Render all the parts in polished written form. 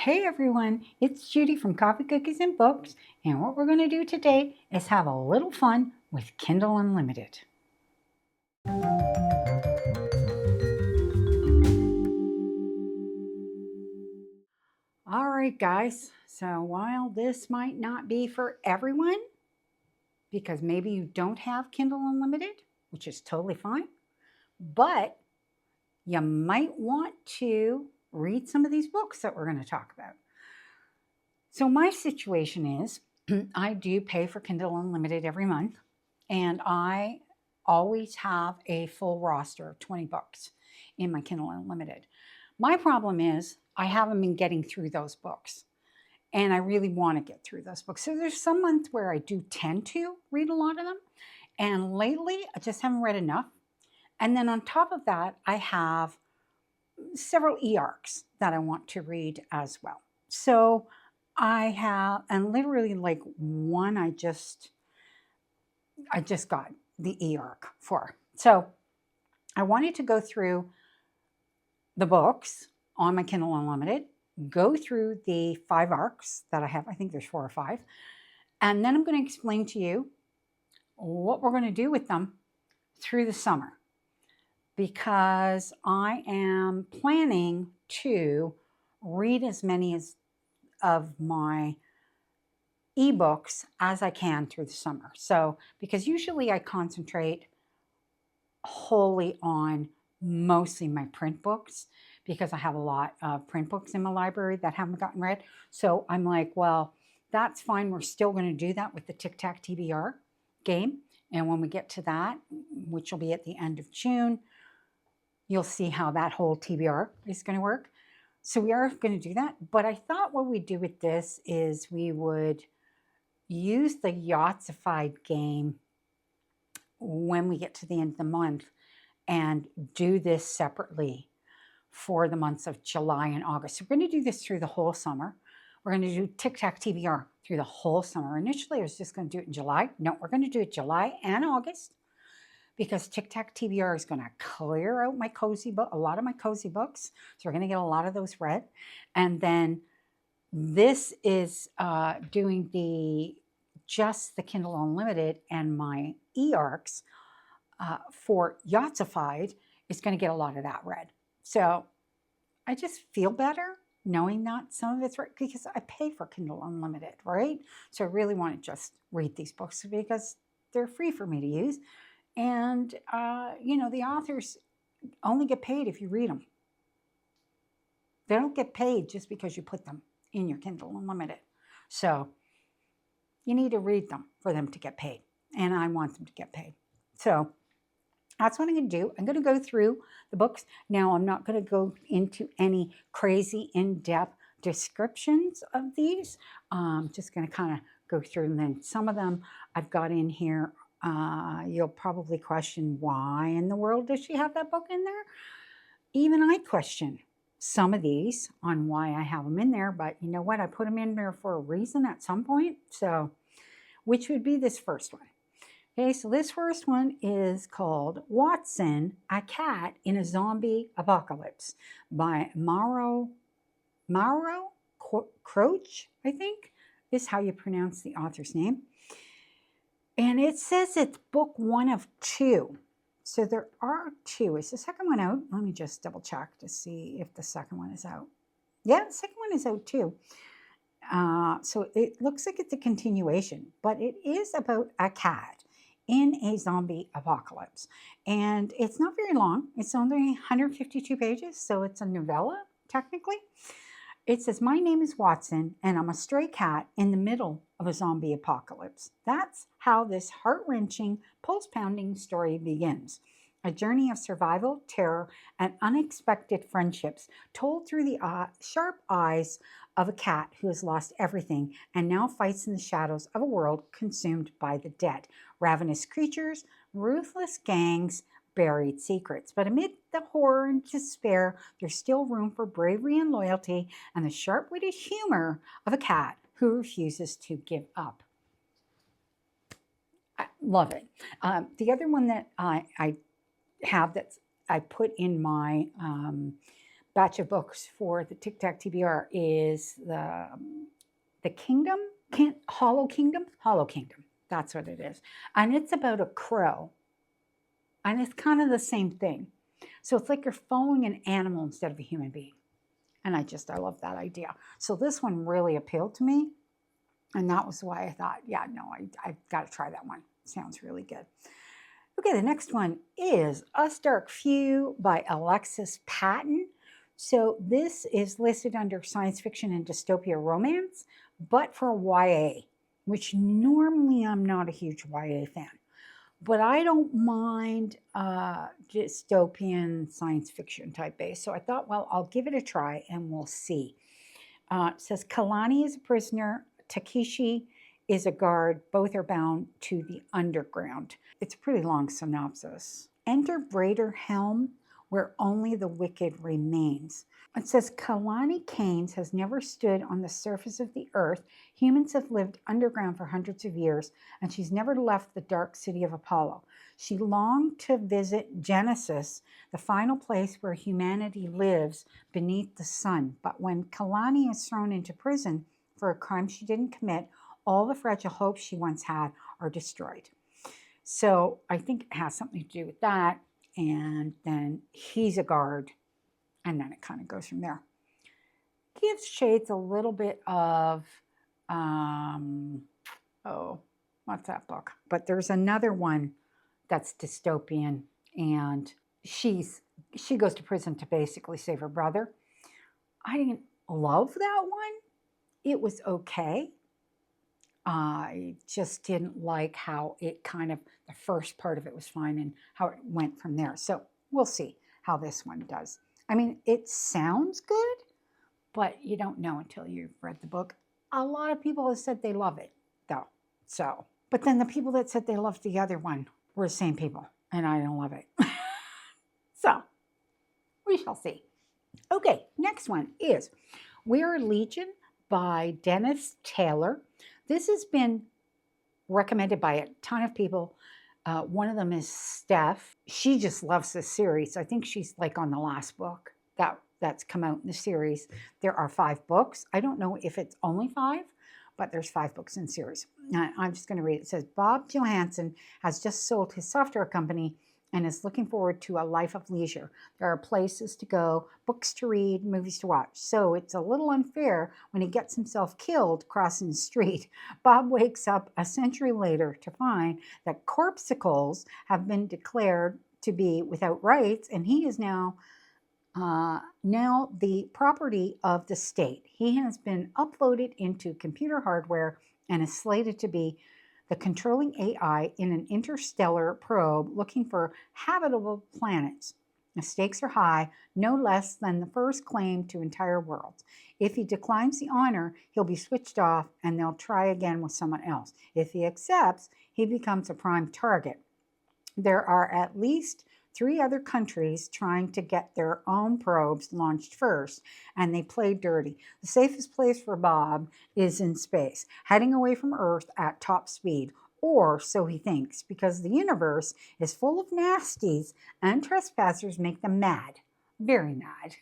Hey everyone, it's Judy from Coffee Cookies and Books, and what we're going to do today is have a little fun with Kindle Unlimited. All right, guys, so while this might not be for everyone, because maybe you don't have Kindle Unlimited, which is totally fine, but you might want to read some of these books that we're going to talk about. So my situation is I do pay for Kindle Unlimited every month, and I always have a full roster of 20 books in my Kindle Unlimited. My problem is I haven't been getting through those books, and I really want to get through those books. So there's some months where I do tend to read a lot of them, and lately I just haven't read enough. And then on top of that, I have several e-arcs that I want to read as well. So I have, and literally like one I just got the e-arc for. So I wanted to go through the books on my Kindle Unlimited, go through the 5 arcs that I have. I think there's 4 or 5. And then I'm going to explain to you what we're going to do with them through the summer, because I am planning to read as many of my ebooks as I can through the summer. So, because usually I concentrate wholly on mostly my print books, because I have a lot of print books in my library that haven't gotten read. So I'm like, well, that's fine. We're still going to do that with the Tic Tac TBR game. And when we get to that, which will be at the end of June, you'll see how that whole TBR is going to work. So we are going to do that. But I thought what we'd do with this is we would use the Yahtzee game when we get to the end of the month and do this separately for the months of July and August. So we're going to do this through the whole summer. We're going to do Tic Tac TBR through the whole summer. Initially, I was just going to do it in July. No, we're going to do it July and August, because Tic Tac TBR is going to clear out my cozy book, a lot of my cozy books. So we're going to get a lot of those read. And then this is doing just the Kindle Unlimited, and my e-arcs for Yahtzee is going to get a lot of that read. So I just feel better knowing that some of it's right, because I pay for Kindle Unlimited, right? So I really want to just read these books because they're free for me to use. And, the authors only get paid if you read them. They don't get paid just because you put them in your Kindle Unlimited. So you need to read them for them to get paid. And I want them to get paid. So that's what I'm going to do. I'm going to go through the books. Now, I'm not going to go into any crazy in-depth descriptions of these. I'm just going to kind of go through, and then some of them I've got in here. You'll probably question, why in the world does she have that book in there? Even I question some of these on why I have them in there, but you know what? I put them in there for a reason at some point. So, which would be this first one. Okay, so this first one is called Watson, a Cat in a Zombie Apocalypse by Mauro Croce, I think is how you pronounce the author's name. And it says it's book 1 of 2. So there are 2. Is the second one out? Let me just double check to see if the second one is out. Yeah, the second one is out too. So it looks like it's a continuation, but it is about a cat in a zombie apocalypse. And it's not very long. It's only 152 pages, so it's a novella, technically. It says, my name is Watson, and I'm a stray cat in the middle of a zombie apocalypse. That's how this heart-wrenching, pulse-pounding story begins. A journey of survival, terror, and unexpected friendships told through the sharp eyes of a cat who has lost everything and now fights in the shadows of a world consumed by the dead. Ravenous creatures, ruthless gangs, buried secrets. But amid the horror and despair, there's still room for bravery and loyalty and the sharp-witted humor of a cat who refuses to give up. I love it. The other one that I have that I put in my batch of books for the TikTok TBR is the Kingdom, Hollow Kingdom. That's what it is. And it's about a crow. And it's kind of the same thing. So it's like you're following an animal instead of a human being. And I love that idea. So this one really appealed to me. And that was why I thought, yeah, no, I've got to try that one. Sounds really good. Okay, the next one is Us Dark Few by Alexis Patton. So this is listed under science fiction and dystopia romance, but for YA, which normally I'm not a huge YA fan. But I don't mind dystopian science fiction type base. So I thought, well, I'll give it a try and we'll see. It says Kalani is a prisoner, Takeshi is a guard. Both are bound to the underground. It's a pretty long synopsis. Enter Braider Helm, where only the wicked remains. It says Kalani Keynes has never stood on the surface of the earth. Humans have lived underground for hundreds of years, and she's never left the dark city of Apollo. She longed to visit Genesis, the final place where humanity lives beneath the sun. But when Kalani is thrown into prison for a crime she didn't commit, all the fragile hopes she once had are destroyed. So I think it has something to do with that. And then he's a guard. And then it kind of goes from there. Gives shades a little bit of, what's that book? But there's another one that's dystopian. And she goes to prison to basically save her brother. I didn't love that one. It was okay. I just didn't like how it the first part of it was fine and how it went from there. So we'll see how this one does. I mean, it sounds good, but you don't know until you've read the book. A lot of people have said they love it, though. So, but then the people that said they loved the other one were the same people, and I don't love it. So, we shall see. Okay, next one is We Are Legion by Dennis Taylor. This has been recommended by a ton of people. One of them is Steph. She just loves this series. I think she's like on the last book that's come out in the series. There are 5 books. I don't know if it's only 5, but there's 5 books in the series. I'm just going to read it. It says, Bob Johansson has just sold his software company and is looking forward to a life of leisure. There are places to go, books to read, movies to watch. So it's a little unfair when he gets himself killed crossing the street. Bob wakes up a century later to find that corpuscles have been declared to be without rights, and he is now the property of the state. He has been uploaded into computer hardware and is slated to be the controlling AI in an interstellar probe looking for habitable planets. The stakes are high, no less than the first claim to entire worlds. If he declines the honor, he'll be switched off and they'll try again with someone else. If he accepts, he becomes a prime target. There are at least 3 other countries trying to get their own probes launched first, and they play dirty. The safest place for Bob is in space, heading away from Earth at top speed, or so he thinks, because the universe is full of nasties and trespassers make them mad. Very mad.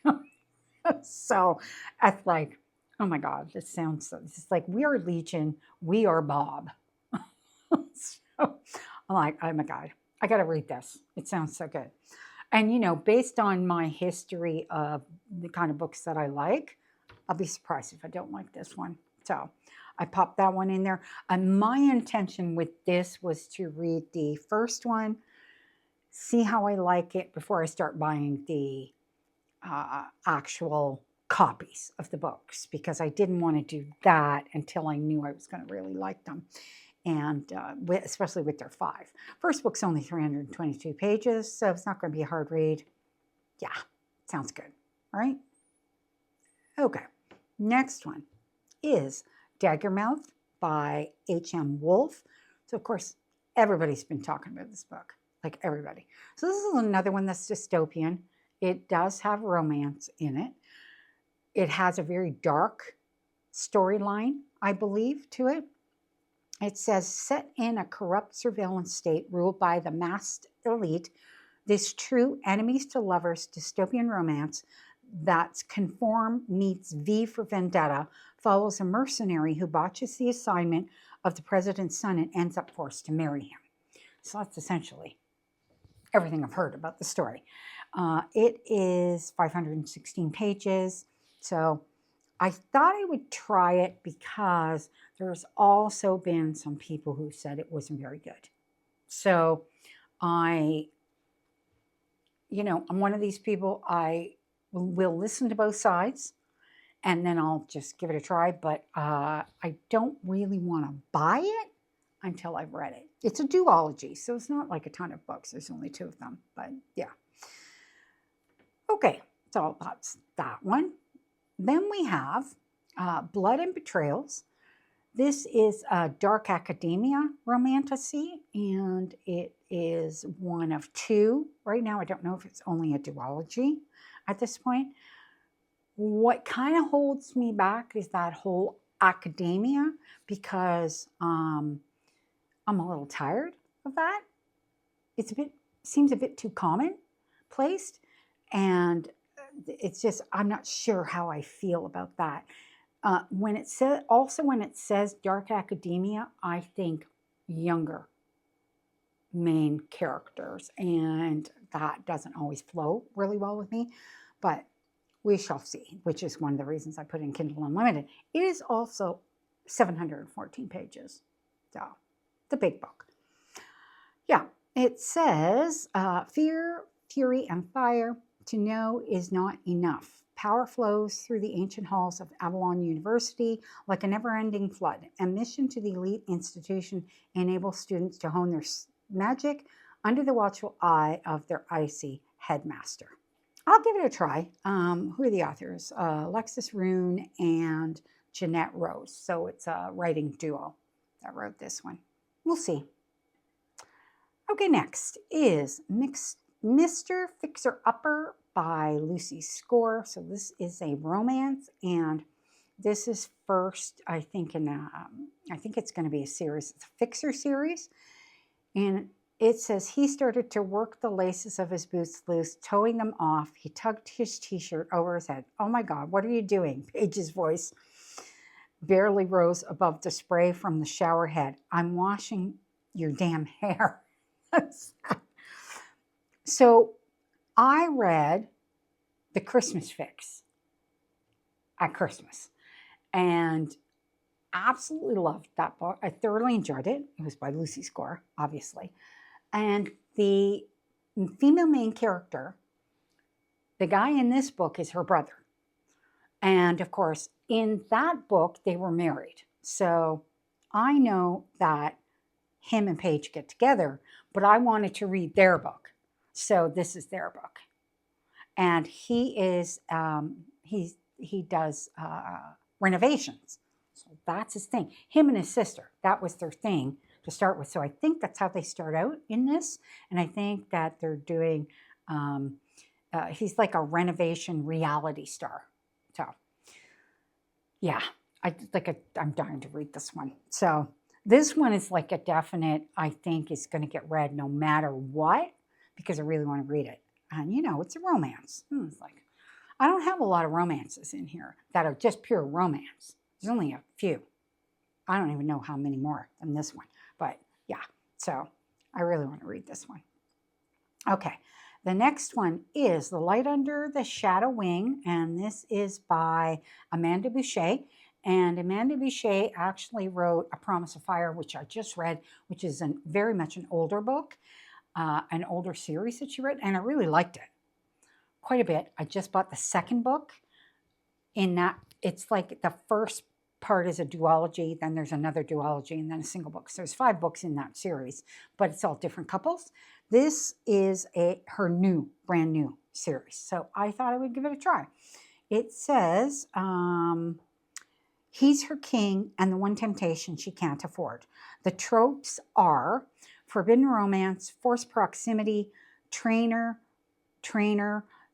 So it's like, oh my God, this sounds so, it's like We Are Legion, we are Bob. So I'm like, oh my God. I got to read this. It sounds so good. And, based on my history of the kind of books that I like, I'll be surprised if I don't like this one. So I popped that one in there. And my intention with this was to read the first one, see how I like it before I start buying the actual copies of the books, because I didn't want to do that until I knew I was going to really like them. And especially with their 5. First book's only 322 pages, so it's not going to be a hard read. Yeah, sounds good. All right? Okay, next one is Daggermouth by H.M. Wolfe. So, of course, everybody's been talking about this book, like everybody. So this is another one that's dystopian. It does have romance in it. It has a very dark storyline, I believe, to it. It says, set in a corrupt surveillance state ruled by the masked elite, this true enemies to lovers dystopian romance that's Conform meets V for Vendetta follows a mercenary who botches the assignment of the president's son and ends up forced to marry him. So that's essentially everything I've heard about the story. It is 516 pages. So I thought I would try it because there's also been some people who said it wasn't very good. So I'm one of these people, I will listen to both sides and then I'll just give it a try. But I don't really want to buy it until I've read it. It's a duology, so it's not like a ton of books. There's only 2 of them, but yeah. Okay, so that's that one. Then we have Blood and Betrayals. This is a dark academia romantasy, and it is one of 2. Right now, I don't know if it's only a duology at this point. What kind of holds me back is that whole academia, because I'm a little tired of that. Seems a bit too commonplaced, and it's just, I'm not sure how I feel about that. When it says dark academia, I think younger main characters, and that doesn't always flow really well with me, but we shall see, which is one of the reasons I put in Kindle Unlimited. It is also 714 pages, so it's a big book. Yeah, it says, fear, fury, and fire. To know is not enough. Power flows through the ancient halls of Avalon University like a never-ending flood. Admission to the elite institution enables students to hone their magic under the watchful eye of their icy headmaster. I'll give it a try. Who are the authors? Alexis Rune and Jeanette Rose. So it's a writing duo that wrote this one. We'll see. Okay, next is Mr. Fixer-Upper by Lucy Score. So this is a romance, and this is first, I think it's going to be a series. It's a Fixer series, and it says he started to work the laces of his boots loose, towing them off. He tugged his t-shirt over his head. Oh my God, what are you doing? Paige's voice barely rose above the spray from the shower head. I'm washing your damn hair. So I read The Christmas Fix at Christmas and absolutely loved that book. I thoroughly enjoyed it. It was by Lucy Score, obviously. And the female main character, the guy in this book is her brother. And of course, in that book, they were married. So I know that him and Paige get together, but I wanted to read their book. So this is their book. And he is, he does renovations. So that's his thing. Him and his sister, that was their thing to start with. So I think that's how they start out in this. And I think that they're doing, he's like a renovation reality star. So yeah, I'm dying to read this one. So this one is like a definite, I think is going to get read no matter what, because I really want to read it. And it's a romance. It's like, I don't have a lot of romances in here that are just pure romance. There's only a few. I don't even know how many more than this one. But yeah, so I really want to read this one. Okay, the next one is The Light Under the Shadow Wing, and this is by Amanda Boucher. And Amanda Boucher actually wrote A Promise of Fire, which I just read, which is very much an older book, an older series that she wrote, and I really liked it quite a bit. I just bought the second book in that. It's like the first part is a duology, then there's another duology, and then a single book. So there's 5 books in that series, but it's all different couples. This is her brand new series. So I thought I would give it a try. It says, he's her king and the one temptation she can't afford. The tropes are forbidden romance, forced proximity, trainer,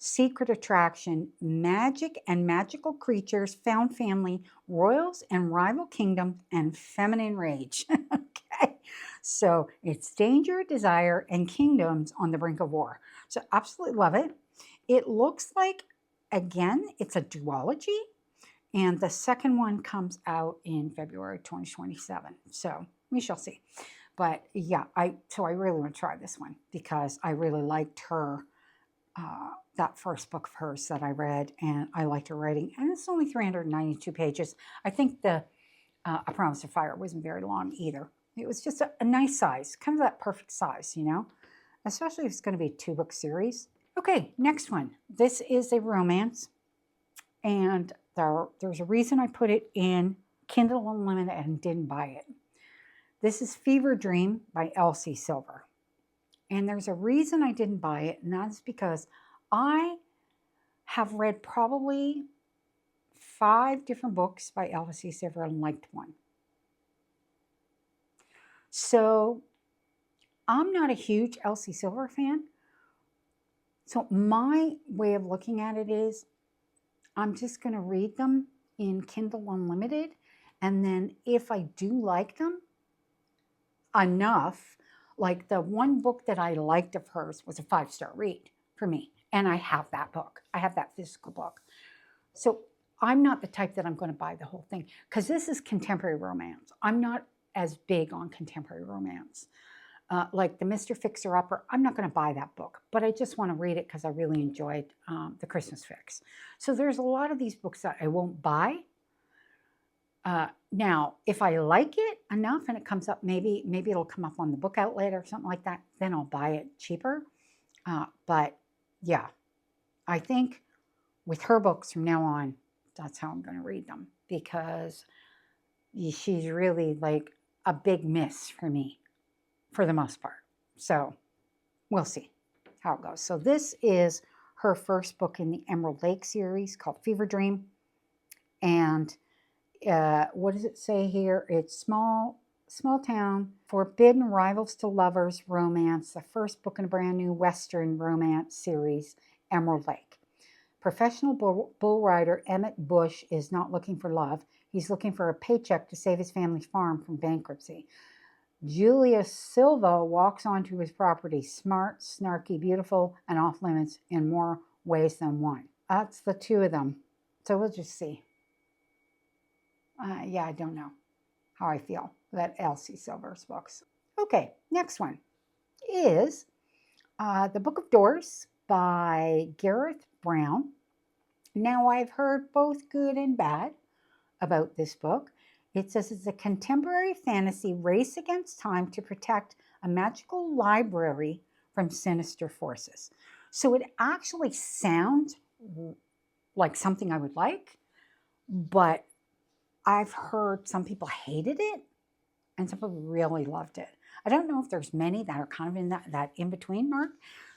secret attraction, magic and magical creatures, found family, royals and rival kingdom, and feminine rage. Okay, so it's danger, desire, and kingdoms on the brink of war. So absolutely love it. It looks like again, it's a duology, and the second one comes out in February 2027. So we shall see. But yeah, I really want to try this one because I really liked her, that first book of hers that I read, and I liked her writing. And it's only 392 pages. I think the A Promise of Fire wasn't very long either. It was just a nice size, kind of that perfect size, you know, especially if it's going to be a 2-book series. Okay, next one. This is a romance, and there's a reason I put it in Kindle Unlimited and didn't buy it. This is Fever Dream by Elsie Silver. And there's a reason I didn't buy it, and that's because I have read probably 5 different books by Elsie Silver and liked one. So I'm not a huge Elsie Silver fan. So my way of looking at it is I'm just going to read them in Kindle Unlimited. And then if I do like them enough, like the one book that I liked of hers was a 5-star read for me. And I have that book. I have that physical book. So I'm not the type that I'm going to buy the whole thing because this is contemporary romance. I'm not as big on contemporary romance. Like the Mr. Fixer-Upper, I'm not going to buy that book, but I just want to read it because I really enjoyed The Christmas Fix. So there's a lot of these books that I won't buy. Now, if I like it enough and it comes up, maybe it'll come up on the book outlet or something like that, then I'll buy it cheaper. But yeah, I think with her books from now on, that's how I'm going to read them because she's really like a big miss for me for the most part. So we'll see how it goes. So this is her first book in the Emerald Lake series called Fever Dream. And what does it say here? It's small town, forbidden rivals to lovers romance, the first book in a brand new Western romance series, Emerald Lake. Professional bull rider Emmett Bush is not looking for love. He's looking for a paycheck to save his family's farm from bankruptcy. Julia Silva walks onto his property, smart, snarky, beautiful, and off limits in more ways than one. That's the 2 of them. So we'll just see. Yeah, I don't know how I feel about Elsie Silver's books. Okay, next one is The Book of Doors by Gareth Brown. Now, I've heard both good and bad about this book. It says it's a contemporary fantasy race against time to protect a magical library from sinister forces. So it actually sounds like something I would like, but I've heard some people hated it and some people really loved it. I don't know if there's many that are kind of in that in-between mark.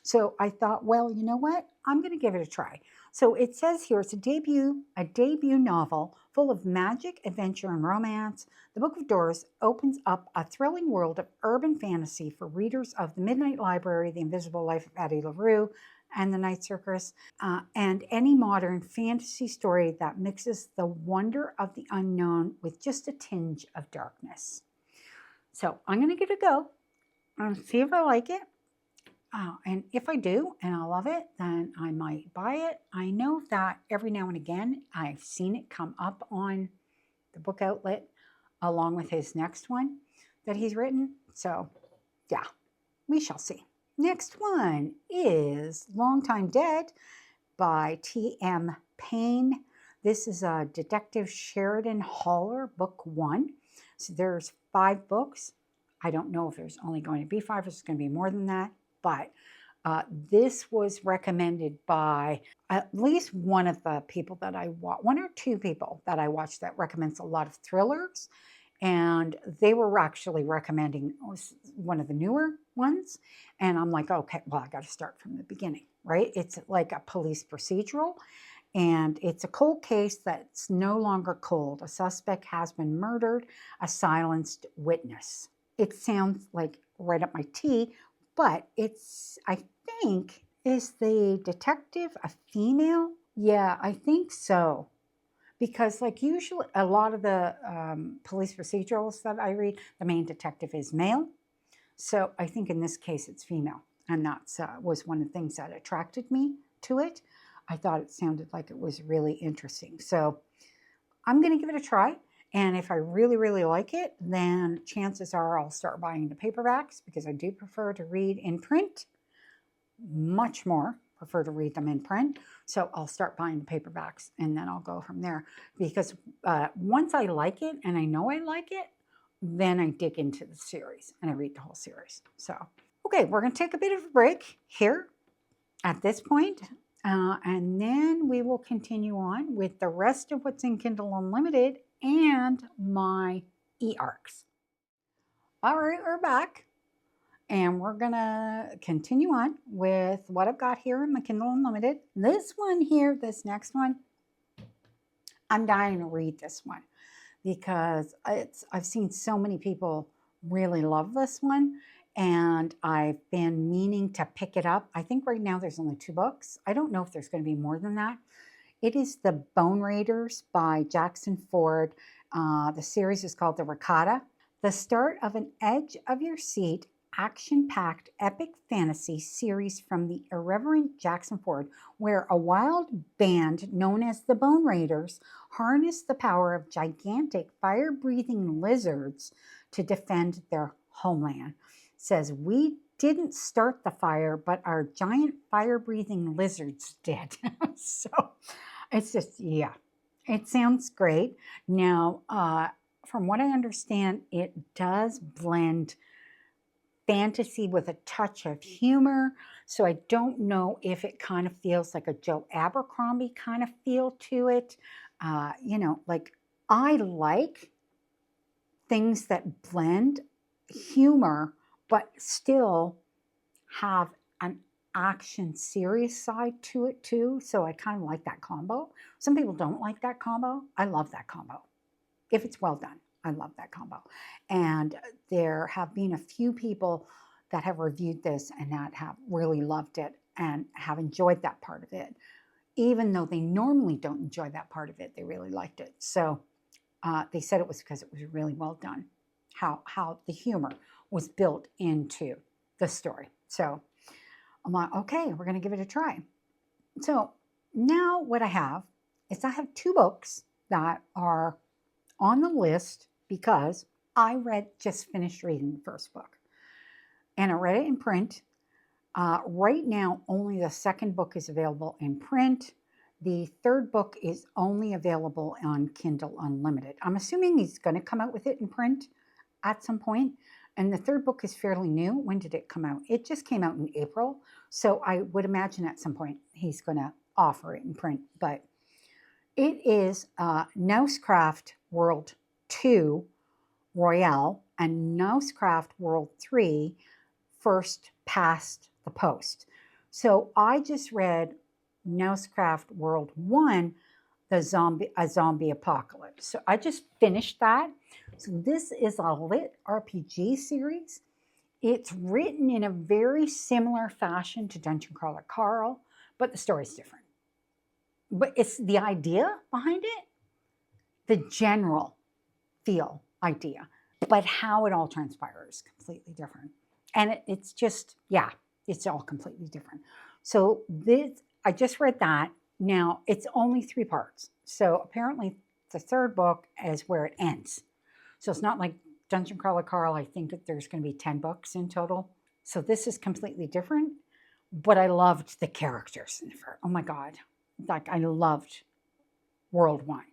So I thought, well, you know what? I'm going to give it a try. So it says here it's a debut novel full of magic, adventure, and romance. The Book of Doors opens up a thrilling world of urban fantasy for readers of The Midnight Library, The Invisible Life of Addie LaRue, and The Night Circus, and any modern fantasy story that mixes the wonder of the unknown with just a tinge of darkness. So I'm going to give it a go and see if I like it. And if I do and I love it, then I might buy it. I know that every now and again I've seen it come up on the book outlet along with his next one that he's written. So yeah, we shall see. Next one is Long Time Dead by T.M. Payne. This is a Detective Sheridan Haller, book 1. So there's 5 books. I don't know if there's only going to be 5 or it's going to be more than that. But this was recommended by at least one of the people that I watch, 1 or 2 people that I watch that recommends a lot of thrillers. And they were actually recommending one of the newer ones. And I'm like, okay, well, I got to start from the beginning, right? It's like a police procedural. And it's a cold case that's no longer cold. A suspect has been murdered, a silenced witness. It sounds like right up my tea. But it's, I think, is the detective a female? Yeah, I think so. Because like usually a lot of the police procedurals that I read, the main detective is male. So I think in this case it's female. And that was one of the things that attracted me to it. I thought it sounded like it was really interesting. So I'm going to give it a try. And if I really, really like it, then chances are I'll start buying the paperbacks because I do prefer to read in print, much more prefer to read them in print. So I'll start buying the paperbacks and then I'll go from there. Because once I like it and I know I like it, then I dig into the series and I read the whole series. So, okay, we're going to take a bit of a break here at this point, and then we will continue on with the rest of what's in Kindle Unlimited and my e-arcs. All right, we're back. And we're going to continue on with what I've got here in my Kindle Unlimited. This one here, this next one, I'm dying to read this one because I've seen so many people really love this one. And I've been meaning to pick it up. I think right now there's only 2 books. I don't know if there's going to be more than that. It is The Bone Raiders by Jackson Ford. The series is called The Ricotta. The start of an edge of your seat, action-packed epic fantasy series from the irreverent Jackson Ford, where a wild band known as the Bone Raiders harness the power of gigantic fire-breathing lizards to defend their homeland. Says, we didn't start the fire, but our giant fire-breathing lizards did. So it's just, yeah, it sounds great. Now, from what I understand, it does blend fantasy with a touch of humor. So I don't know if it kind of feels like a Joe Abercrombie kind of feel to it. You know, like I like things that blend humor, but still have an action serious side to it too. So I kind of like that combo. Some people don't like that combo. I love that combo. If it's well done, I love that combo. And there have been a few people that have reviewed this and that have really loved it and have enjoyed that part of it. Even though they normally don't enjoy that part of it, they really liked it. So they said it was because it was really well done, how the humor was built into the story. So I'm like, okay, we're going to give it a try. So now what I have is I have 2 books that are on the list because I just finished reading the first book. And I read it in print. Right now, only the second book is available in print. The third book is only available on Kindle Unlimited. I'm assuming he's going to come out with it in print at some point. And the third book is fairly new. When did it come out? It just came out in April. So I would imagine at some point he's going to offer it in print. But it is Nousecraft World 2 Royale and Nousecraft World 3 First Past the Post. So I just read Nousecraft World 1, a zombie apocalypse. So I just finished that. So this is a lit RPG series. It's written in a very similar fashion to Dungeon Crawler Carl, but the story's different. But it's the idea behind it, the general feel idea, but how it all transpires is completely different. And it's just, yeah, it's all completely different. So I just read that. Now, it's only 3 parts. So apparently the third book is where it ends. So it's not like Dungeon Crawler Carl. I think that there's going to be 10 books in total. So this is completely different. But I loved the characters. Oh my God. Like I loved World 1.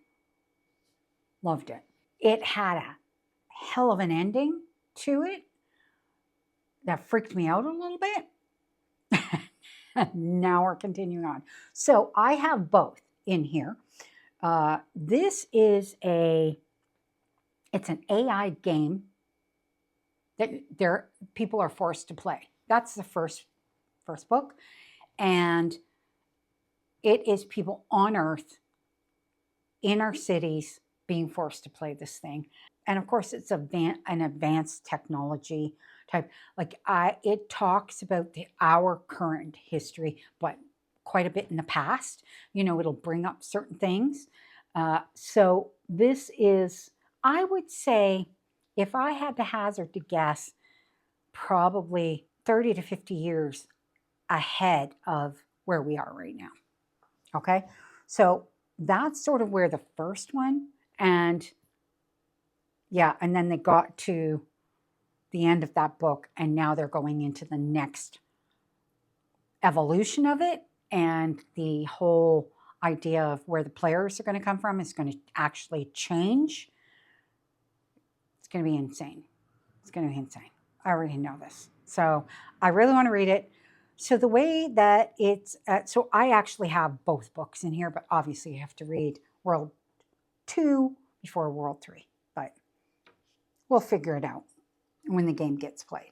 Loved it. It had a hell of an ending to it that freaked me out a little bit. Now we're continuing on. So I have both in here. This is it's an AI game that people are forced to play. That's the first book. And it is people on Earth in our cities being forced to play this thing. And of course, it's an advanced technology type. Like it talks about our current history, but quite a bit in the past. You know, it'll bring up certain things. So this is, I would say, if I had to hazard to guess, probably 30 to 50 years ahead of where we are right now. Okay, so that's sort of where the first one, and yeah, and then they got to the end of that book, and now they're going into the next evolution of it, and the whole idea of where the players are going to come from is going to actually change. It's going to be insane. It's going to be insane. I already know this. So I really want to read it. So the way that it's, so I actually have both books in here, but obviously you have to read World 2 before World 3. But we'll figure it out when the game gets played.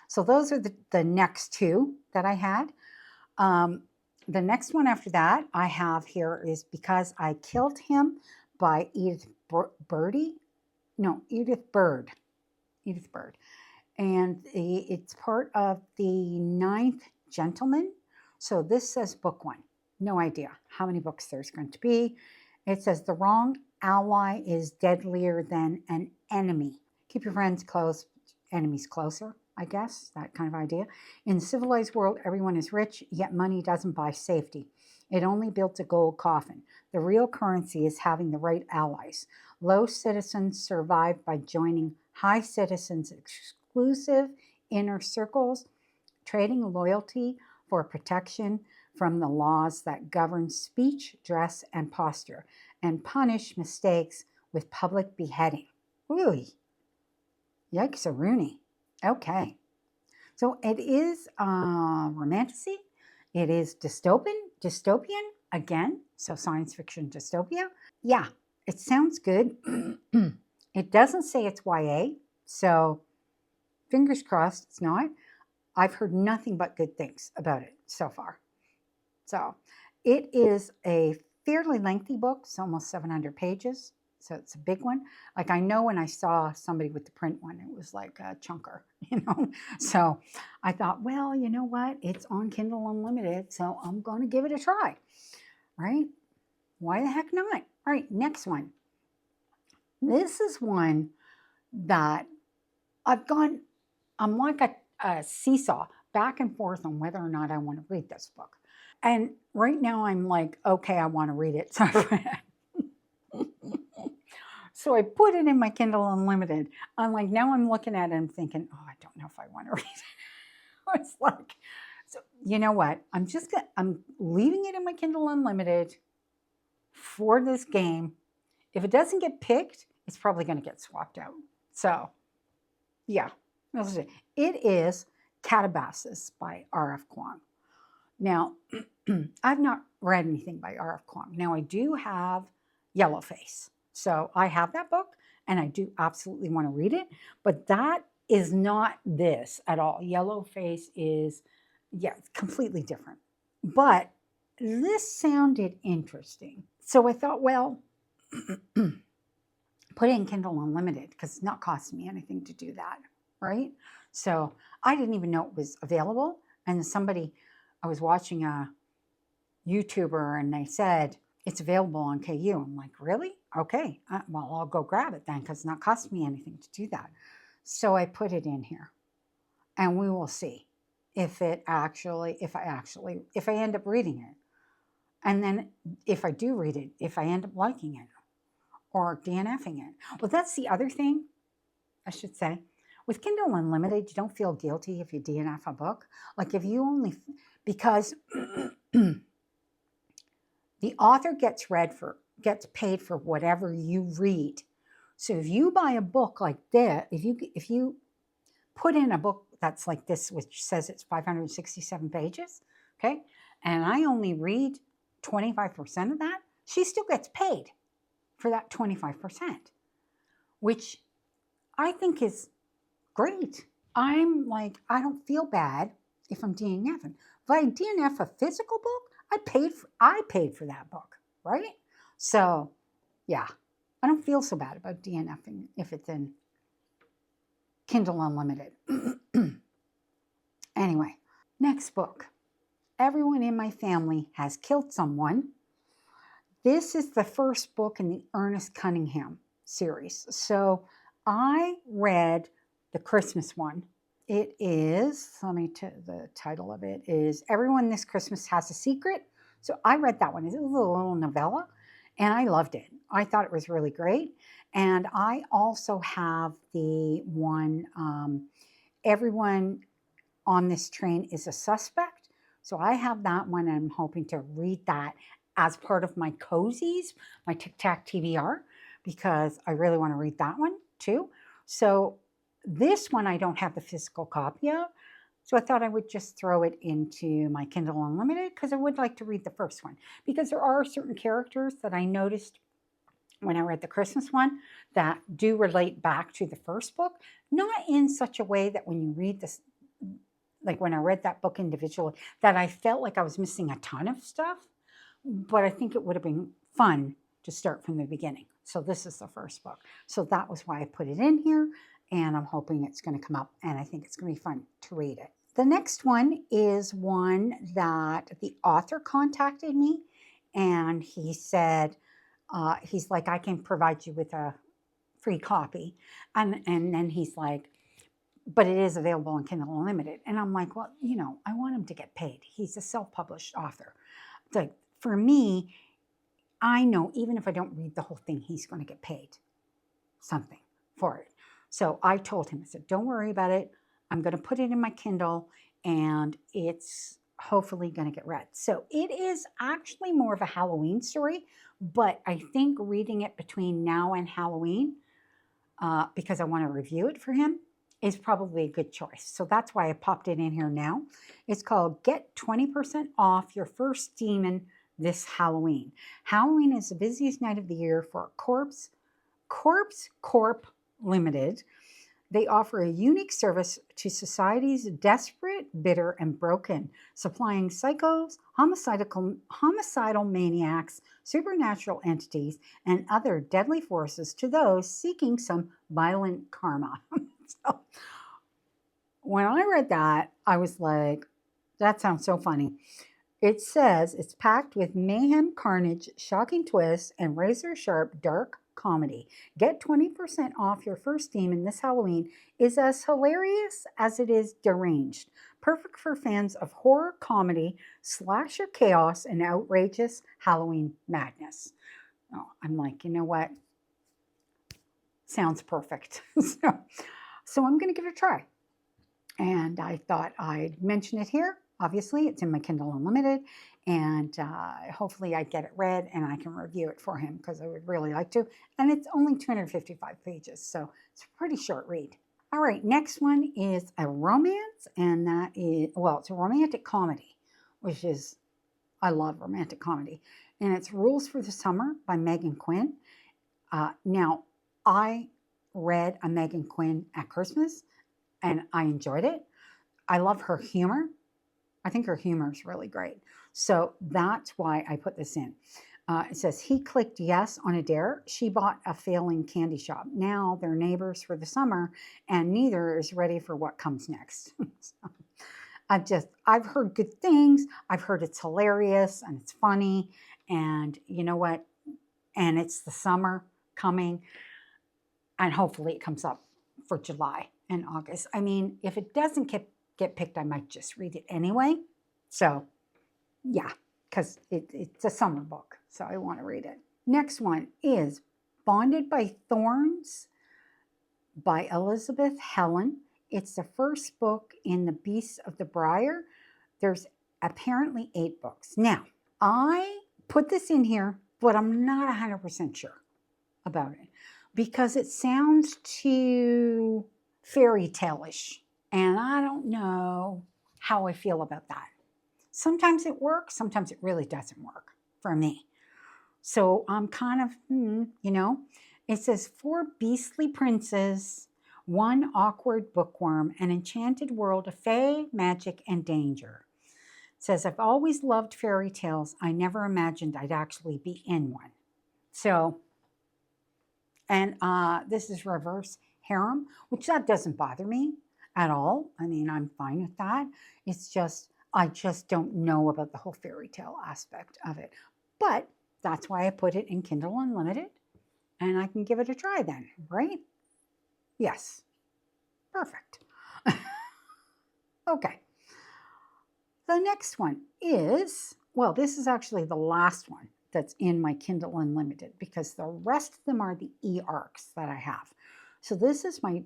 So those are the next two that I had. The next one after that I have here is Because I Killed Him by Edith Bird. Edith Bird. And it's part of the Ninth Gentleman. So this says book 1. No idea how many books there's going to be. It says the wrong ally is deadlier than an enemy. Keep your friends close, enemies closer, I guess, that kind of idea. In the civilized world, everyone is rich, yet money doesn't buy safety. It only built a gold coffin. The real currency is having the right allies. Low citizens survive by joining high citizens' exclusive inner circles, trading loyalty for protection from the laws that govern speech, dress, and posture, and punish mistakes with public beheading. Ooh, yikes-a-rooney. Okay. So it is romantasy. It is dystopian, again, so science fiction dystopia. Yeah, it sounds good. It doesn't say it's YA, so fingers crossed it's not. I've heard nothing but good things about it so far. So it is a fairly lengthy book. It's almost 700 pages. So it's a big one. Like I know when I saw somebody with the print one, it was like a chunker, you know. So I thought, well, you know what? It's on Kindle Unlimited, so I'm going to give it a try, right? Why the heck not? All right, next one. This is one that I'm like a seesaw back and forth on whether or not I want to read this book. And right now I'm like, okay, I want to read it. So I put it in my Kindle Unlimited. I'm like, now I'm looking at it and thinking, oh, I don't know if I want to read it. It's like, so you know what? I'm leaving it in my Kindle Unlimited for this game. If it doesn't get picked, it's probably going to get swapped out. So yeah, it is Catabasis by R.F. Kuang. Now, I've not read anything by R.F. Kuang. Now, I do have Yellowface. So I have that book, and I do absolutely want to read it. But that is not this at all. Yellowface is, yeah, completely different. But this sounded interesting. So I thought, well, put it in Kindle Unlimited because it's not costing me anything to do that, right? So I didn't even know it was available. And I was watching a YouTuber and they said, it's available on KU. I'm like, really? Okay, well, I'll go grab it then because it's not costing me anything to do that. So I put it in here and we will see if I end up reading it. And then if I do read it, if I end up liking it or DNFing it. Well, that's the other thing I should say. With Kindle Unlimited, you don't feel guilty if you DNF a book. Like if you because the author gets paid for whatever you read. So if you buy a book like this, if you put in a book that's like this, which says it's 567 pages, okay, and I only read 25% of that, she still gets paid for that 25%, which I think is great. I'm like, I don't feel bad if I'm DNFing. If I DNF a physical book, I paid for that book, right? So, yeah, I don't feel so bad about DNFing if it's in Kindle Unlimited. Anyway, next book. Everyone in my family has killed someone. This is the first book in the Ernest Cunningham series. So I read the Christmas one. It is, the title of it is Everyone This Christmas Has a Secret. So I read that one. It was a little novella, and I loved it. I thought it was really great. And I also have the one, Everyone on This Train is a Suspect. So I have that one, and I'm hoping to read that as part of my cozies, my Tic Tac TBR, because I really want to read that one too. So this one I don't have the physical copy of. So I thought I would just throw it into my Kindle Unlimited because I would like to read the first one. Because there are certain characters that I noticed when I read the Christmas one that do relate back to the first book, not in such a way that when you read this, like when I read that book individually, that I felt like I was missing a ton of stuff. But I think it would have been fun to start from the beginning. So this is the first book. So that was why I put it in here, and I'm hoping it's going to come up, and I think it's going to be fun to read it. The next one is one that the author contacted me, and he said, he's like, I can provide you with a free copy. And then he's like, but it is available on Kindle Unlimited. And I'm like, well, I want him to get paid. He's a self-published author. Like, for me, I know even if I don't read the whole thing, he's going to get paid something for it. So I told him, I said, don't worry about it. I'm going to put it in my Kindle, and it's hopefully going to get read. So it is actually more of a Halloween story, but I think reading it between now and Halloween, because I want to review it for him, is probably a good choice. So that's why I popped it in here now. It's called Get 20% Off Your First Demon This Halloween. Halloween is the busiest night of the year for Corpse Corp Limited. They offer a unique service to society's desperate, bitter, and broken, supplying psychos, homicidal maniacs, supernatural entities, and other deadly forces to those seeking some violent karma. So, when I read that, I was like, that sounds so funny. It says it's packed with mayhem, carnage, shocking twists, and razor-sharp dark comedy. Get 20% off your first demon this Halloween is as hilarious as it is deranged. Perfect for fans of horror comedy, slasher chaos, and outrageous Halloween madness. Oh, I'm like, you know what? Sounds perfect. So I'm going to give it a try. And I thought I'd mention it here. Obviously, it's in my Kindle Unlimited, and hopefully I get it read and I can review it for him because I would really like to. And it's only 255 pages, so it's a pretty short read. All right, next one is a romance, and that is, well, it's a romantic comedy, which is, I love romantic comedy. And it's Rules for the Summer by Megan Quinn. Now, I read a Megan Quinn at Christmas, and I enjoyed it. I love her humor. I think her humor is really great. So that's why I put this in. It says, he clicked yes on a dare. She bought a failing candy shop. Now they're neighbors for the summer, and neither is ready for what comes next. So, I've heard good things. I've heard it's hilarious and it's funny. And you know what? And it's the summer coming. And hopefully it comes up for July and August. I mean, if it doesn't get picked, I might just read it anyway. So, yeah, because it's a summer book, so I want to read it. Next one is Bonded by Thorns by Elizabeth Helen. It's the first book in the Beasts of the Briar. There's apparently 8 books. Now, I put this in here, but I'm not 100% sure about it because it sounds too fairy tale-ish. And I don't know how I feel about that. Sometimes it works, sometimes it really doesn't work for me. So I'm kind of, It says 4 beastly princes, 1 awkward bookworm, an enchanted world of fae, magic, and danger. It says, I've always loved fairy tales. I never imagined I'd actually be in one. So, and this is reverse harem, which that doesn't bother me at all. I mean, I'm fine with that. It's just, I just don't know about the whole fairy tale aspect of it. But that's why I put it in Kindle Unlimited, and I can give it a try then, right? Yes. Perfect. Okay. The next one is well, this is actually the last one that's in my Kindle Unlimited because the rest of them are the e-arcs that I have. So this is my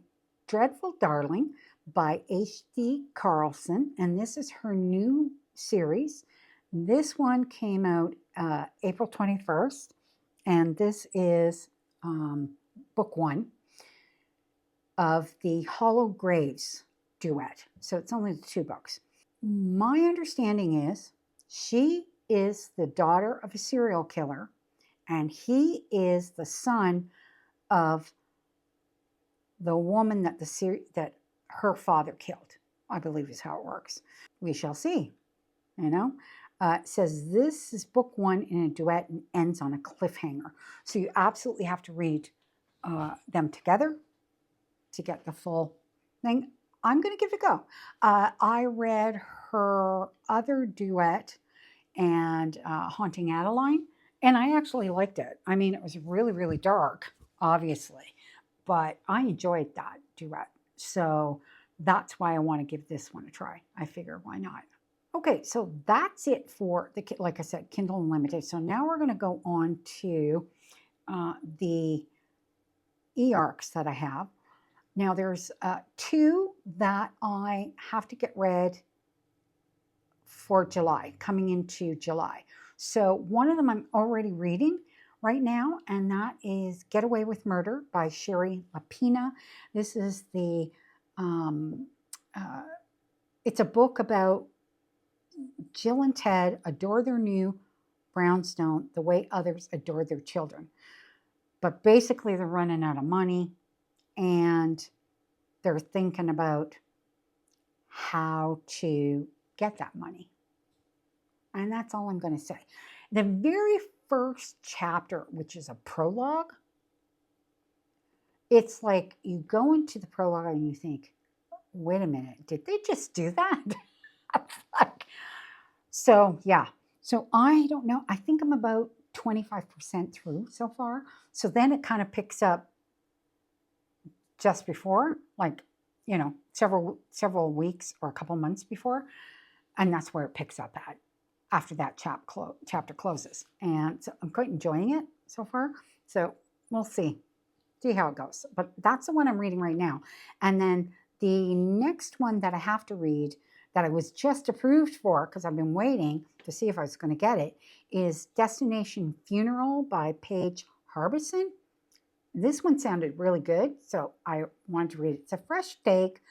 Dreadful Darling by H.D. Carlson, and this is her new series. This one came out April 21st, and this is book one of the Hollow Graves duet. So it's only 2 books. My understanding is she is the daughter of a serial killer, and he is the son of the woman that that her father killed, I believe is how it works. We shall see, you know. It says this is book one in a duet and ends on a cliffhanger. So you absolutely have to read them together to get the full thing. I'm going to give it a go. I read her other duet and Haunting Adeline, and I actually liked it. I mean, it was really, really dark, obviously, but I enjoyed that duet. So that's why I want to give this one a try. I figure, why not? Okay, so that's it for the, like I said, Kindle Unlimited. So now we're going to go on to the e-arcs that I have. Now there's 2 that I have to get read for July, coming into July. So one of them I'm already reading right now, and that is Get Away with Murder by Sherry Lapina. This is the, it's a book about Jill and Ted adore their new brownstone the way others adore their children. But basically they're running out of money, and they're thinking about how to get that money. And that's all I'm going to say. The very first chapter, which is a prologue, it's like you go into the prologue and you think, wait a minute, did they just do that? So, yeah. So I don't know. I think I'm about 25% through so far. So then it kind of picks up just before, like, you know, several weeks or a couple months before. And that's where it picks up at after that chapter closes. And so I'm quite enjoying it so far. So we'll see how it goes. But that's the one I'm reading right now. And then the next one that I have to read that I was just approved for, because I've been waiting to see if I was going to get it, is Destination Funeral by Paige Harbison. This one sounded really good, so I wanted to read it. It's a fresh take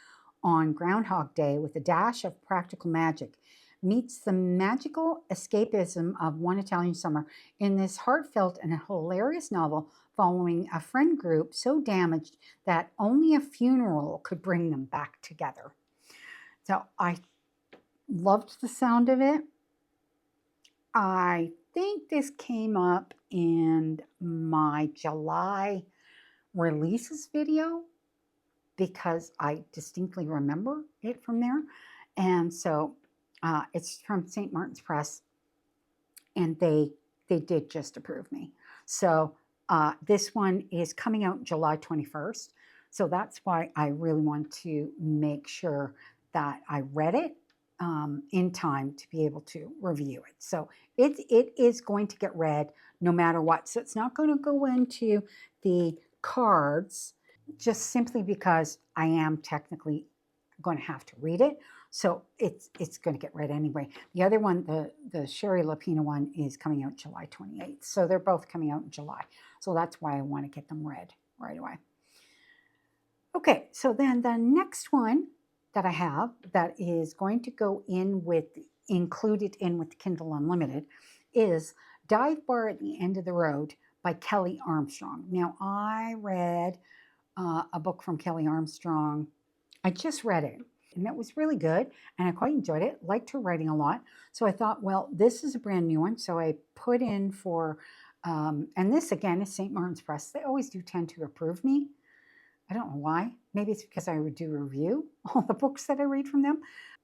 on Groundhog Day with a dash of practical magic. Meets the magical escapism of One Italian Summer in this heartfelt and hilarious novel following a friend group so damaged that only a funeral could bring them back together. So I loved the sound of it. I think this came up in my July releases video because I distinctly remember it from there. And so it's from St. Martin's Press, and they did just approve me. So this one is coming out July 21st. So that's why I really want to make sure that I read it in time to be able to review it. So it is going to get read no matter what. So it's not going to go into the cards just simply because I am technically going to have to read it. So it's going to get read anyway. The other one, the Sherry Lapina one, is coming out July 28th. So they're both coming out in July. So that's why I want to get them read right away. Okay, so then the next one that I have that is going to go in with, included in with Kindle Unlimited, is Dive Bar at the End of the Road by Kelly Armstrong. Now, I read a book from Kelly Armstrong. I just read it, and it was really good, and I quite enjoyed it. Liked her writing a lot. So I thought, well, this is a brand new one. So I put in for, and this again is St. Martin's Press. They always do tend to approve me. I don't know why. Maybe it's because I do review all the books that I read from them.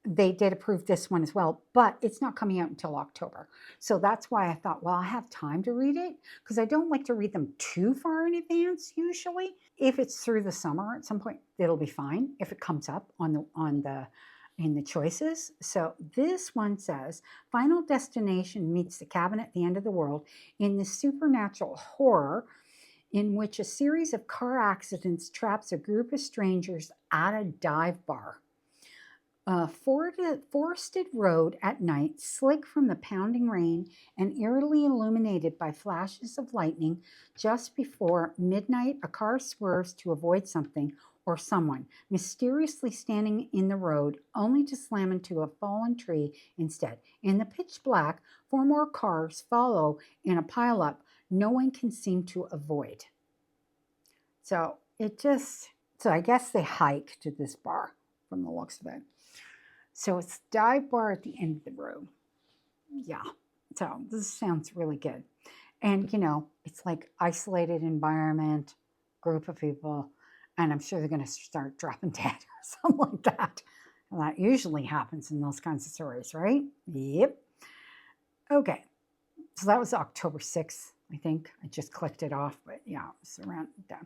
They did approve this one as well, but it's not coming out until October. So that's why I thought, well, I have time to read it, because I don't like to read them too far in advance usually. If it's through the summer at some point, it'll be fine if it comes up on the in the choices. So this one says, Final Destination meets the cabin at the end of the world in this supernatural horror in which a series of car accidents traps a group of strangers at a dive bar. A forested road at night, slick from the pounding rain and eerily illuminated by flashes of lightning. Just before midnight, a car swerves to avoid something or someone, mysteriously standing in the road, only to slam into a fallen tree instead. In the pitch black, 4 more cars follow in a pileup no one can seem to avoid. So I guess they hike to this bar from the looks of it. So it's dive bar at the end of the road. Yeah. So this sounds really good. And, it's like isolated environment, group of people, and I'm sure they're going to start dropping dead or something like that. And that usually happens in those kinds of stories, right? Yep. Okay. So that was October 6th, I think. I just clicked it off, but yeah, it's around that.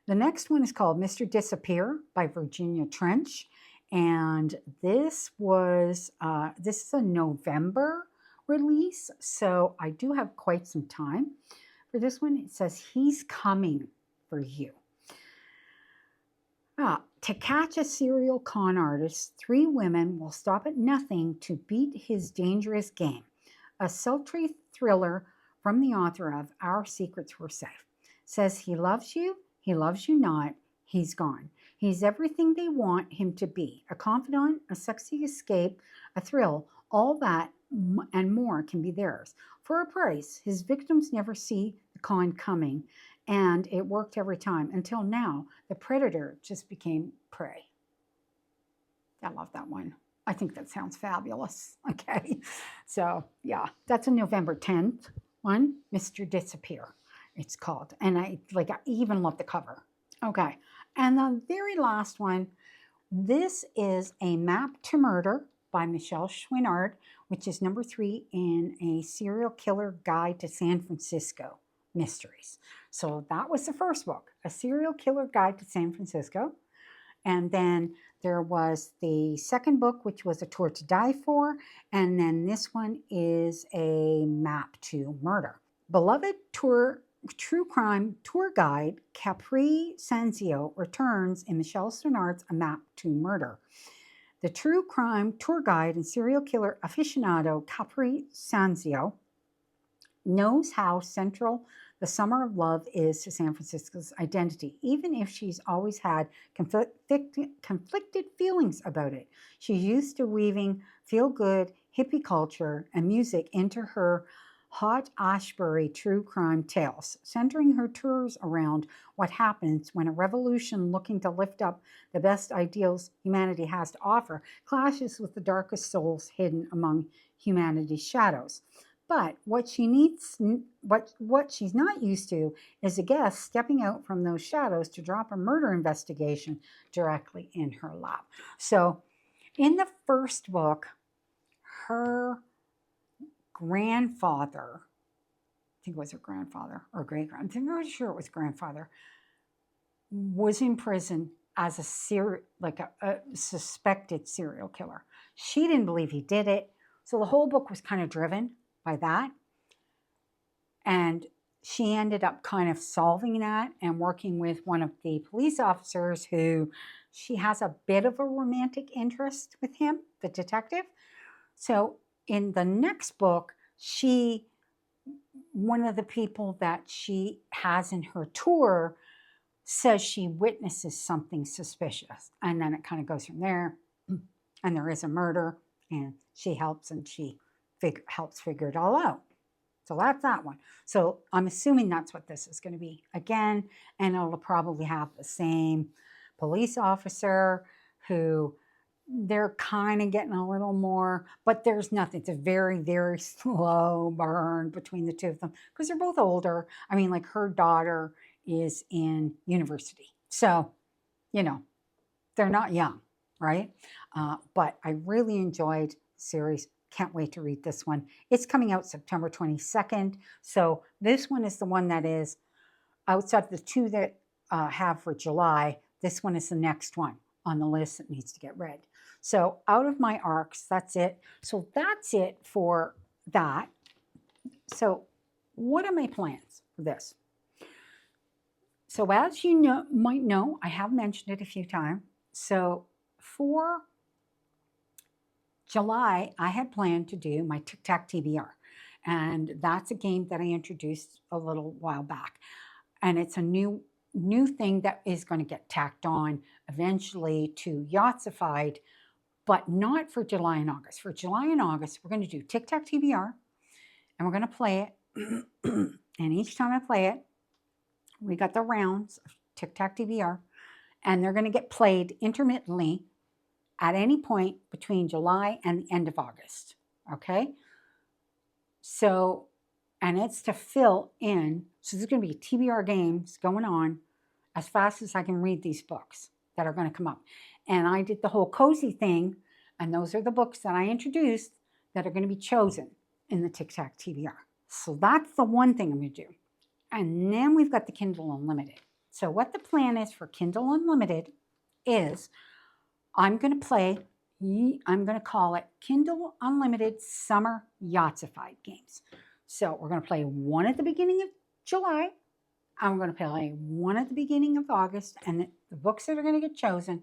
The next one is called Mr. Disappear by Virginia Trench. And this is a November release, so I do have quite some time for this one. It says, He's Coming for You. To catch a serial con artist, 3 women will stop at nothing to beat his dangerous game. A sultry thriller from the author of Our Secrets Were Safe. Says he loves you not, he's gone. He's everything they want him to be. A confidant, a sexy escape, a thrill, all that and more can be theirs. For a price, his victims never see the con coming, and it worked every time. Until now, the predator just became prey. I love that one. I think that sounds fabulous. Okay. So, yeah, that's a November 10th one, Mr. Disappear, it's called. And I even love the cover. Okay. And the very last one, this is A Map to Murder by Michelle Chouinard, which is number 3 in a serial killer guide to San Francisco mysteries. So that was the first book, A Serial Killer Guide to San Francisco. And then there was the second book, which was A Tour to Die For. And then this one is A Map to Murder. Beloved True Crime Tour Guide Capri Sanzio returns in Michelle Chouinard's A Map to Murder. The true crime tour guide and serial killer aficionado Capri Sanzio knows how central the summer of love is to San Francisco's identity, even if she's always had conflicted feelings about it. She's used to weaving feel-good hippie culture and music into her Hot Ashbury true crime tales, centering her tours around what happens when a revolution looking to lift up the best ideals humanity has to offer clashes with the darkest souls hidden among humanity's shadows. But what she's not used to is a guest stepping out from those shadows to drop a murder investigation directly in her lap. So in the first book, her grandfather, I think it was her grandfather or great-grandfather, I'm not sure it was grandfather, was in prison as a suspected serial killer. She didn't believe he did it. So the whole book was kind of driven by that. And she ended up kind of solving that and working with one of the police officers who she has a bit of a romantic interest with him, the detective. So in the next book, one of the people that she has in her tour says she witnesses something suspicious. And then it kind of goes from there. And there is a murder, and she helps, and she helps figure it all out. So that's that one. So I'm assuming that's what this is going to be again, and it'll probably have the same police officer who they're kind of getting a little more, but there's nothing. It's a very, very slow burn between the two of them because they're both older. I mean, like her daughter is in university. So, they're not young, right? But I really enjoyed the series. Can't wait to read this one. It's coming out September 22nd. So this one is the one that is outside the two that have for July. This one is the next one on the list that needs to get read. So out of my arcs, that's it. So that's it for that. So what are my plans for this? So as you might know, I have mentioned it a few times. So for July, I had planned to do my Tic Tac TBR. And that's a game that I introduced a little while back. And it's a new thing that is going to get tacked on eventually to Yahtsified, but not for July and August. For July and August, we're going to do Tic Tac TBR, and we're going to play it. And each time I play it, we got the rounds of Tic Tac TBR, and they're going to get played intermittently at any point between July and the end of August. Okay? So, and it's to fill in. So there's going to be TBR games going on as fast as I can read these books that are going to come up. And I did the whole cozy thing, and those are the books that I introduced that are going to be chosen in the Tic Tac TBR. So that's the one thing I'm going to do. And then we've got the Kindle Unlimited. So what the plan is for Kindle Unlimited is I'm going to call it Kindle Unlimited Summer Yahtsified games. So we're going to play one at the beginning of July. I'm going to play one at the beginning of August. And the books that are going to get chosen,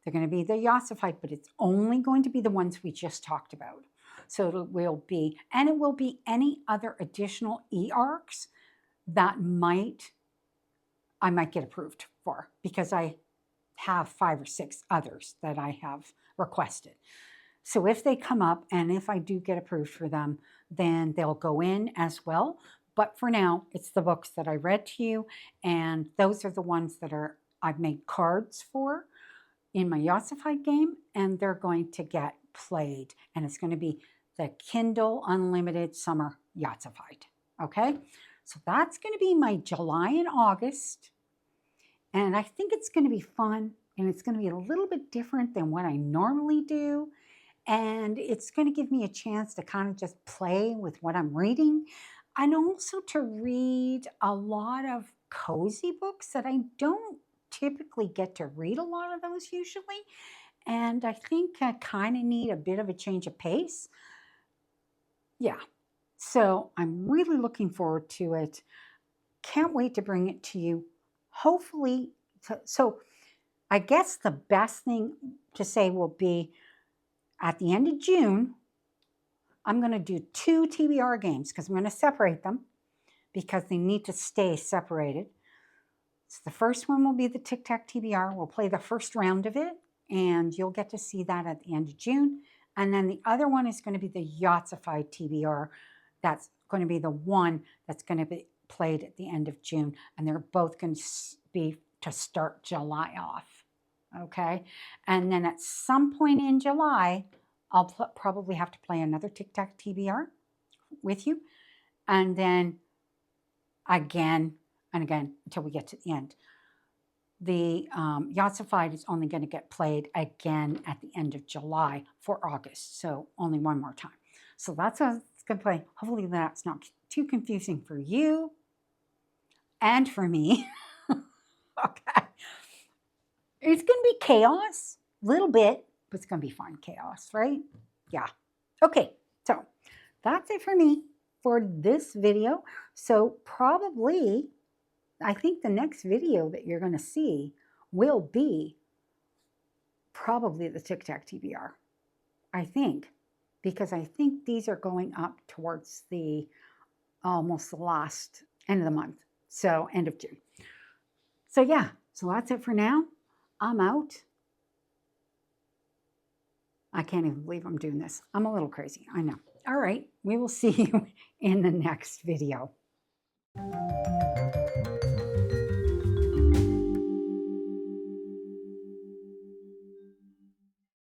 they're going to be the Yahtsified, but it's only going to be the ones we just talked about. So it will be any other additional e-arcs that I might get approved for, because I have 5 or 6 others that I have requested. So if they come up and if I do get approved for them, then they'll go in as well. But for now, it's the books that I read to you, and those are the ones that I've made cards for in my Yahtsified game, and they're going to get played. And it's going to be the Kindle Unlimited Summer Yahtsified. Okay? So that's going to be my July and August. And I think it's going to be fun, and it's going to be a little bit different than what I normally do. And it's going to give me a chance to kind of just play with what I'm reading, and also to read a lot of cozy books that I don't typically get to read a lot of those usually. And I think I kind of need a bit of a change of pace. Yeah. So I'm really looking forward to it. Can't wait to bring it to you. Hopefully, so I guess the best thing to say will be at the end of June, I'm going to do 2 TBR games because I'm going to separate them because they need to stay separated. So the first one will be the Tic Tac TBR. We'll play the first round of it, and you'll get to see that at the end of June. And then the other one is going to be the Yahtsified TBR. That's going to be the one that's going to be played at the end of June. And they're both going to be to start July off. Okay? And then at some point in July, I'll probably have to play another Tic Tac TBR with you. And then again and again until we get to the end. The Yahtsified is only going to get played again at the end of July for August. So only one more time. So that's how it's going to play. Hopefully that's not too confusing for you and for me. Okay. It's going to be chaos, a little bit, but it's going to be fun chaos, right? Yeah. Okay. So that's it for me for this video. So probably, I think the next video that you're going to see will be probably the Tic Tac TBR. I think, because I think these are going up towards the almost the last end of the month. So end of June. So yeah, so that's it for now. I'm out. I can't even believe I'm doing this. I'm a little crazy, I know. All right, we will see you in the next video.